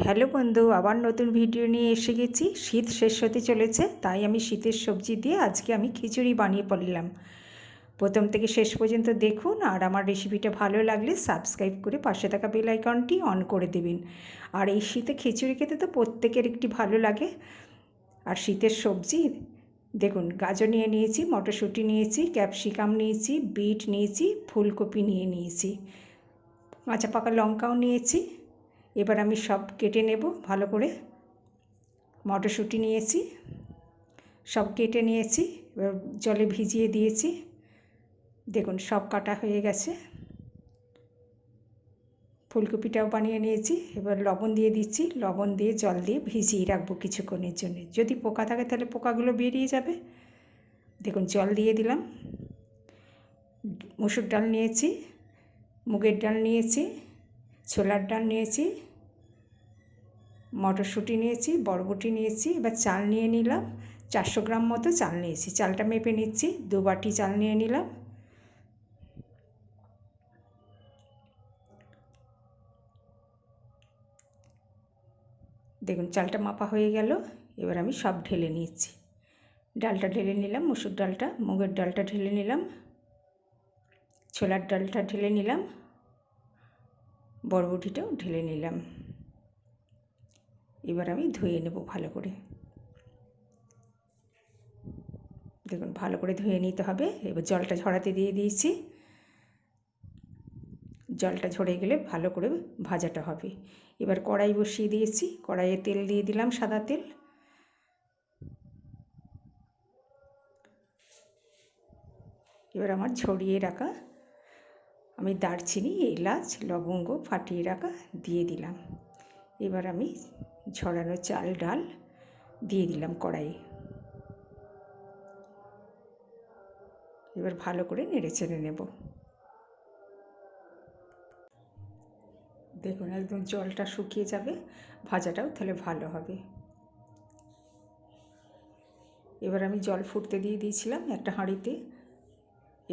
Hello বন্ধু, আবার নতুন ভিডিও নিয়ে এসে গেছি। শীত শেষ হতে চলেছে, তাই আমি শীতের সবজি দিয়ে আজকে আমি খিচুড়ি বানিয়ে পড়লাম। প্রথম থেকে শেষ পর্যন্ত দেখুন, আর আমার রেসিপিটা ভালো লাগলে সাবস্ক্রাইব করে পাশে থাকা বেল আইকনটি অন করে দেবেন। আর এই শীতে খিচুড়ি খেতে তো প্রত্যেকের একটি ভালো লাগে। আর শীতের সবজি দেখুন, গাজর নিয়ে নিয়েছি, মটরশুঁটি নিয়েছি, ক্যাপসিকাম নিয়েছি, বিট নিয়েছি, ফুলকপি নিয়েছি, কাঁচা পাকা লঙ্কাও নিয়েছি। এবার আমি সব কেটে নেব ভালো করে। মটরশুঁটি নিয়েছি, সব কেটে নিয়েছি, এবার জলে ভিজিয়ে দিয়েছি। দেখুন সব কাটা হয়ে গেছে। ফুলকপিটাও বানিয়ে নিয়েছি। এবার লবণ দিয়ে দিচ্ছি, লবণ দিয়ে জল দিয়ে ভিজিয়ে রাখবো কিছুক্ষণের জন্য। যদি পোকা থাকে তাহলে পোকাগুলো বেরিয়ে যাবে। দেখুন জল দিয়ে দিলাম। মসুর ডাল নিয়েছি, মুগের ডাল নিয়েছি, ছোলার ডাল নিয়েছি, মটরশুঁটি নিয়েছি, বরবটি নিয়েছি। এবার চাল নিয়ে নিলাম, 400 গ্রাম মতো চাল নিয়েছি। চালটা মেপে নিচ্ছি, 2 বাটি চাল নিয়ে নিলাম। দেখুন চালটা মাপা হয়ে গেল। এবার আমি সব ঢেলে নিচ্ছি। ডালটা ঢেলে নিলাম, মসুর ডালটা, মুগের ডালটা ঢেলে নিলাম, ছোলার ডালটা ঢেলে নিলাম, বরবটিটাও ঢেলে নিলাম। এবার আমি ধুয়ে নেব ভালো করে। দেখুন ভালো করে ধুয়ে নিতে হবে। এবার জলটা ঝরাতে দিয়ে দিয়েছি। জলটা ঝরে গেলে ভালো করে ভাজাটা হবে। এবার কড়াই বসিয়ে দিয়েছি, কড়াইয়ে তেল দিয়ে দিলাম, সাদা তেল। এবার আমার ছড়িয়ে রাখা আমি দারচিনি, এলাচ, লবঙ্গ ফাটিয়ে রাখা দিয়ে দিলাম। এবার আমি ঝরানো চাল ডাল দিয়ে দিলাম কড়াইয়ে। এবার ভালো করে নেড়ে চেড়ে নেব। দেখুন একদম জলটা শুকিয়ে যাবে, ভাজাটাও তাহলে ভালো হবে। এবার আমি জল ফুটতে দিয়ে দিয়েছিলাম একটা হাঁড়িতে।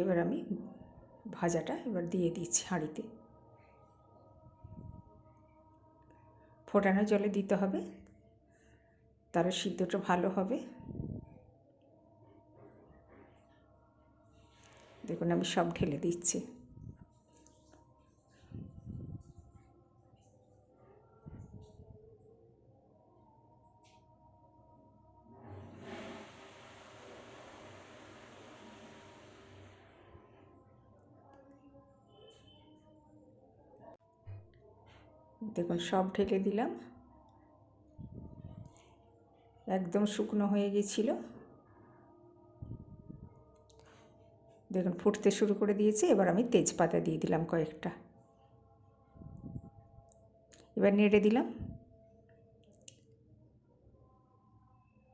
এবার আমি ভাজাটা এবার দিয়ে দিচ্ছি হাঁড়িতে। ফোটানো জলে দিতে হবে, তার সিদ্ধটা ভালো হবে। দেখুন আমি সব ঢেলে দিচ্ছি। দেখুন সব ঢেলে দিলাম। একদম শুকনো হয়ে গেছিলো। দেখুন ফুটতে শুরু করে দিয়েছে। এবার আমি তেজপাতা দিয়ে দিলাম কয়েকটা। এবার নেড়ে দিলাম।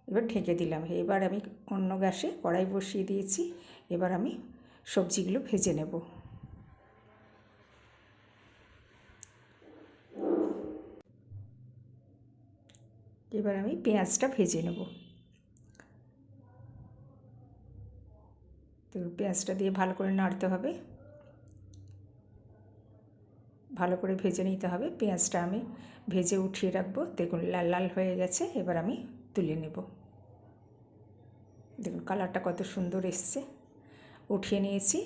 এবার ঢেকে দিলাম। এবার আমি অন্য গ্যাসে কড়াই বসিয়ে দিয়েছি। এবার আমি সবজিগুলো ভেজে নেব। এবার আমি পেঁয়াজটা ভেজে নেব। তো পেঁয়াজটা দিয়ে ভালো করে নাড়তে হবে, ভালো করে ভেজে নিতে হবে। পেঁয়াজটা আমি ভেজে উঠিয়ে রাখবো। দেখুন লাল লাল হয়ে গেছে। এবার আমি তুলে নেব। দেখুন কালারটা কত সুন্দর এসছে। উঠিয়ে নিয়েছি।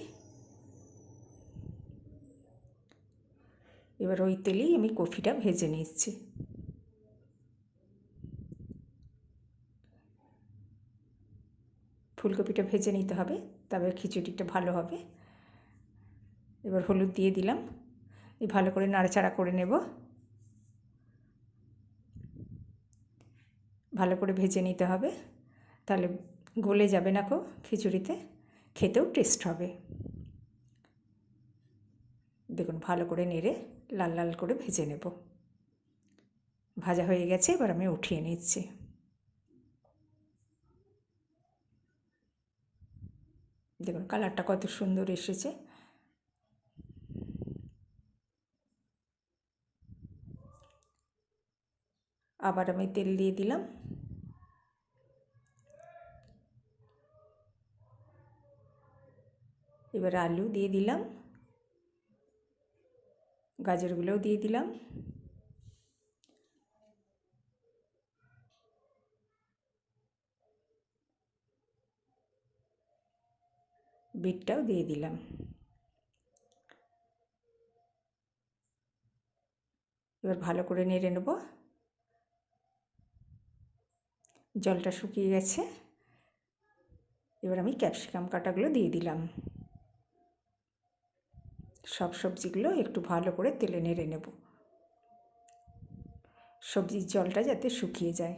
এবার ওই তেলেই আমি কফিটা ভেজে নিচ্ছি। ফুলকপিটা ভেজে নিতে হবে, তবে খিচুড়িটা ভালো হবে। এবার হলুদ দিয়ে দিলাম। এই ভালো করে নাড়াচাড়া করে নেব। ভালো করে ভেজে নিতে হবে, তাহলে গলে যাবে না কো খিচুড়িতে, খেতেও টেস্ট হবে। দেখুন ভালো করে নেড়ে লাল লাল করে ভেজে নেব। ভাজা হয়ে গেছে। এবার আমি উঠিয়ে নিচ্ছি। দেখুন কালারটা কত সুন্দর এসেছে। আবার আমি তেল দিয়ে দিলাম। এবার আলু দিয়ে দিলাম, গাজরগুলোও দিয়ে দিলাম। বিটটাও দিয়ে দিলাম। এবার ভালো করে নেড়ে নেব। জলটা শুকিয়ে গেছে। এবার আমি ক্যাপসিকাম কাটাগুলো দিয়ে দিলাম। সব সবজিগুলো একটু ভালো করে তেলে নেড়ে নেব, সবজির জলটা যাতে শুকিয়ে যায়।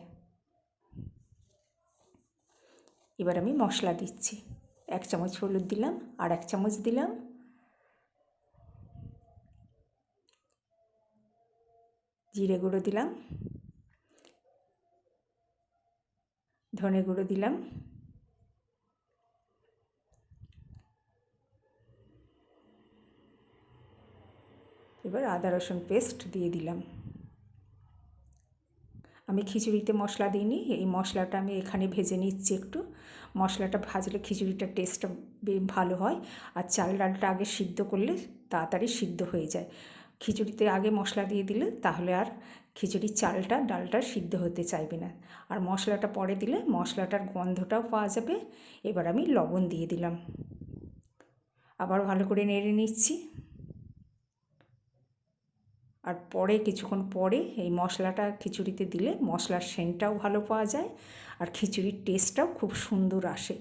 এবার আমি মশলা দিচ্ছি। 1 চামচ হলুদ দিলাম, আর 1 চামচ দিলাম জিরে গুঁড়ো দিলাম, ধনে গুঁড়ো দিলাম, এবার আদা রসুন পেস্ট দিয়ে দিলাম। আমি খিচুড়িতে মশলা দিইনি, এই মশলাটা আমি এখানে ভেজে নিচ্ছি একটু। মশলাটা ভাজলে খিচুড়িটার টেস্টটা ভালো হয়, আর চাল ডালটা আগে সিদ্ধ করলে তাড়াতাড়ি সিদ্ধ হয়ে যায়। খিচুড়িতে আগে মশলা দিয়ে দিলে তাহলে আর খিচুড়ির চালটা ডালটা সিদ্ধ হতে চাইবে না, আর মশলাটা পরে দিলে মশলাটার গন্ধটাও পাওয়া যাবে। এবার আমি লবণ দিয়ে দিলাম, আবার ভালো করে নেড়ে নিচ্ছি। আর পরে কিছুক্ষণ পরে এই মশলাটা খিচুড়িতে দিলে মশলার সেন্টটাও ভালো পাওয়া যায়, আর খিচুড়ির টেস্টটাও খুব সুন্দর আসে।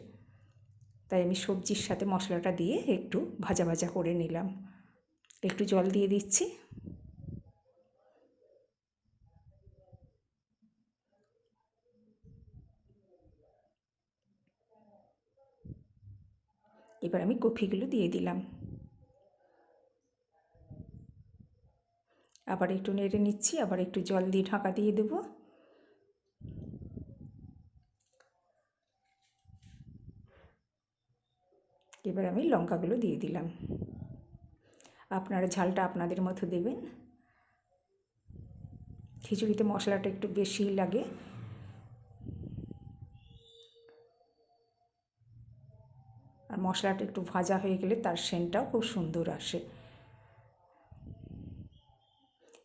তাই আমি সবজির সাথে মশলাটা দিয়ে একটু ভাজা ভাজা করে নিলাম। একটু জল দিয়ে দিচ্ছি। এবার আমি কফিগুলো দিয়ে দিলাম, আবার একটু নেড়ে নিচ্ছি, আবার একটু জল দিয়ে ঢাকা দিয়ে দেব। এবার আমি লঙ্কাগুলো দিয়ে দিলাম। আপনারা ঝালটা আপনাদের মতো দেবেন। খিচুড়িতে মশলাটা একটু বেশিই লাগে। আর মশলাটা একটু ভাজা হয়ে গেলে তার সেন্টটাও খুব সুন্দর আসে।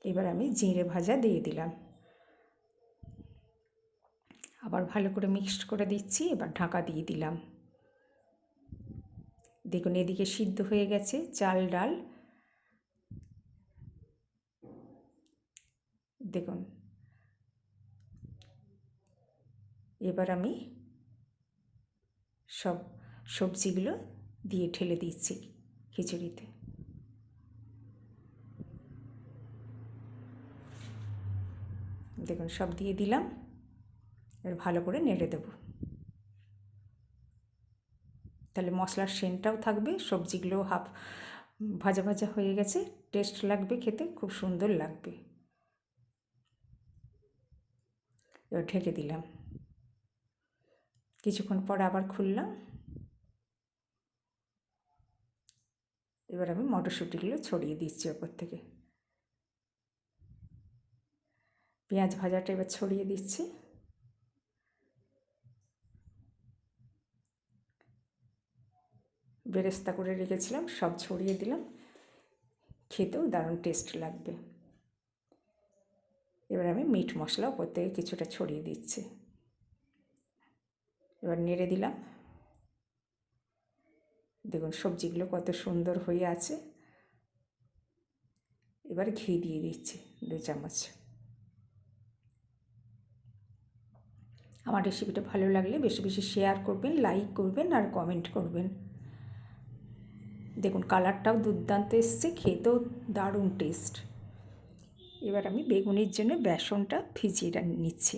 এবার আমি জিরে ভাজা দিয়ে দিলাম, আবার ভালো করে মিক্সড করে দিচ্ছি। এবার ঢাকা দিয়ে দিলাম। দেখুন এদিকে সিদ্ধ হয়ে গেছে চাল ডাল, দেখুন। এবার আমি সব সবজিগুলো দিয়ে ঢেলে দিচ্ছি খিচুড়িতে। দেখুন সব দিয়ে দিলাম। এবার ভালো করে নেড়ে দেব, তাহলে মশলার সেন্টটাও থাকবে, সবজিগুলো হাফ ভাজা ভাজা হয়ে গেছে, টেস্ট লাগবে, খেতে খুব সুন্দর লাগবে। এবার ঢেকে দিলাম। কিছুক্ষণ পর আবার খুললাম। এবার আমি মটরশুঁটিগুলো ছড়িয়ে দিচ্ছি ওপর থেকে। পেঁয়াজ ভাজাটা এবার ছড়িয়ে দিচ্ছি। বেরেস্তা করে রেখেছিলাম সব ছড়িয়ে দিলাম, খেতেও দারুণ টেস্ট লাগবে। এবার আমি মিট মশলা ওপর থেকে কিছুটা ছড়িয়ে দিচ্ছি। এবার নেড়ে দিলাম। দেখুন সবজিগুলো কত সুন্দর হয়ে আছে। এবার ঘি দিয়ে দিচ্ছি 2 চামচ। আমার রেসিপিটা ভালো লাগলে বেশি বেশি শেয়ার করবেন, লাইক করবেন, আর কমেন্ট করবেন। দেখুন কালারটাও দুর্দান্ত এসছে, খেতেও দারুণ টেস্ট। এবার আমি বেগুনির জন্য বেসনটা ভিজিয়ে নিচ্ছি।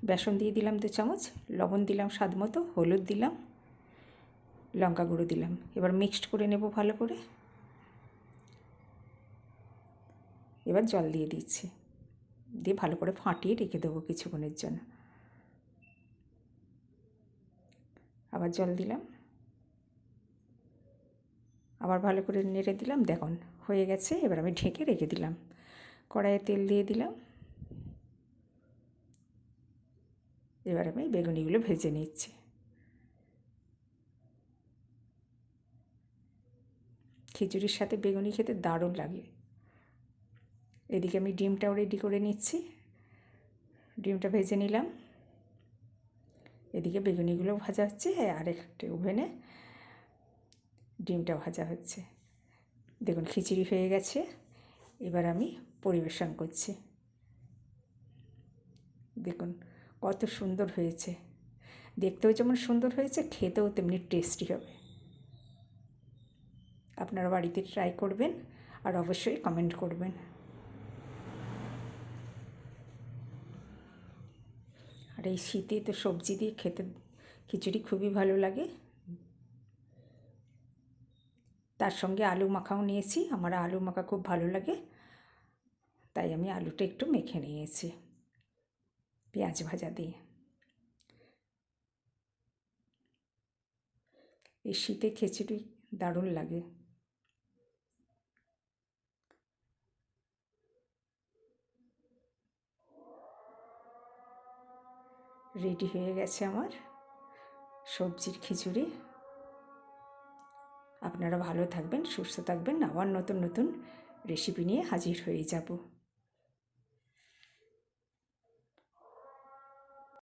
বেসন দিয়ে দিলাম 2 চামচ, লবণ দিলাম স্বাদ মতো, হলুদ দিলাম, লঙ্কা গুঁড়ো দিলাম। এবার মিক্সড করে নেব ভালো করে। এবার জল দিয়ে দিচ্ছি, দিয়ে ভালো করে ফাটিয়ে রেখে দেবো কিছুক্ষণের জন্য। আবার জল দিলাম, আবার ভালো করে নেড়ে দিলাম। দেখুন হয়ে গেছে। এবার আমি ঢেকে রেখে দিলাম। কড়াইয়ে তেল দিয়ে দিলাম। এবার আমি বেগুনিগুলো ভেজে নিচ্ছি। খিচুড়ির সাথে বেগুনি খেতে দারুণ লাগে। এদিকে আমি ডিমটাও রেডি করে নিচ্ছি। ডিমটা ভেজে নিলাম। এদিকে বেগুনিগুলো ভাজা হচ্ছে, আর একটা ওভেনে ডিমটা ভাজা হচ্ছে। দেখুন খিচুড়ি হয়ে গেছে, এবার আমি পরিবেশন করছি। দেখুন কত সুন্দর হয়েছে, দেখতেও যেমন সুন্দর হয়েছে, খেতেও তেমনি টেস্টি হবে। আপনারা বাড়িতে ট্রাই করবেন আর অবশ্যই কমেন্ট করবেন। আর এই শীতে তো সবজি দিয়ে খেতে খিচুড়ি খুবই ভালো লাগে। তার সঙ্গে আলু মাখাও নিয়েছি, আমার আলু মাখা খুব ভালো লাগে, তাই আমি আলুটা একটু মেখে নিয়েছি পেঁয়াজ ভাজা দিয়ে। এই শীতে খিচুড়ি দারুণ লাগে। রেডি হয়ে গেছে আমার সবজির খিচুড়ি। আপনারা ভালো থাকবেন, সুস্থ থাকবেন, আবার নতুন নতুন রেসিপি নিয়ে হাজির হয়ে যাব।